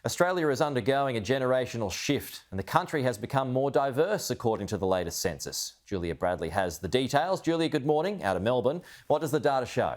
Australia is undergoing a generational shift and the country has become more diverse according to the latest census. Julia Bradley has the details. Julia, good morning out of Melbourne. What does the data show?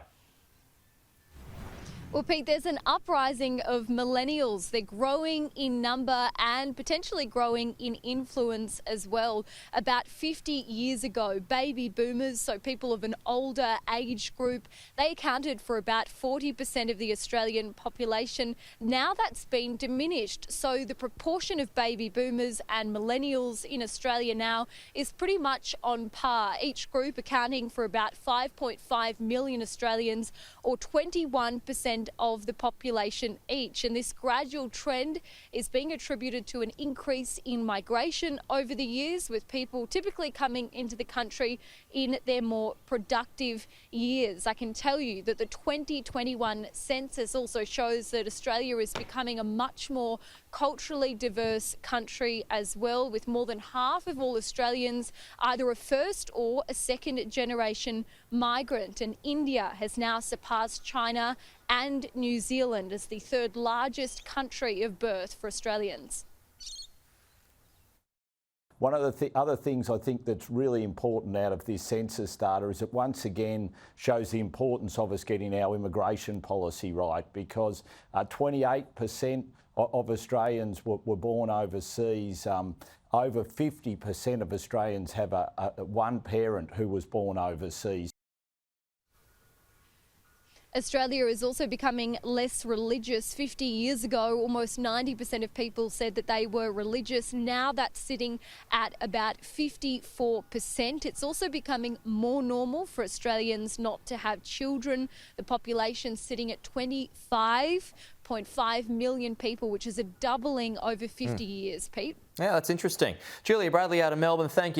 Well, Pete, there's an uprising of millennials. They're growing in number and potentially growing in influence as well. About 50 years ago, baby boomers, so people of an older age group, they accounted for about 40% of the Australian population. Now that's been diminished. So the proportion of baby boomers and millennials in Australia now is pretty much on par. Each group accounting for about 5.5 million Australians, or 21% of the population each. And this gradual trend is being attributed to an increase in migration over the years, with people typically coming into the country in their more productive years. I can tell you that the 2021 census also shows that Australia is becoming a much more culturally diverse country as well, with more than half of all Australians either a first or a second generation migrant. And India has now surpassed China and New Zealand as the third largest country of birth for Australians. One of the other things I think that's really important out of this census data is it once again shows the importance of us getting our immigration policy right, because 28% of Australians were born overseas. Over 50% of Australians have one parent who was born overseas. Australia is also becoming less religious. 50 years ago, almost 90% of people said that they were religious. Now that's sitting at about 54%. It's also becoming more normal for Australians not to have children. The population sitting at 25.5 million people, which is a doubling over 50 years, Pete. Yeah, that's interesting. Julia Bradley out of Melbourne, thank you.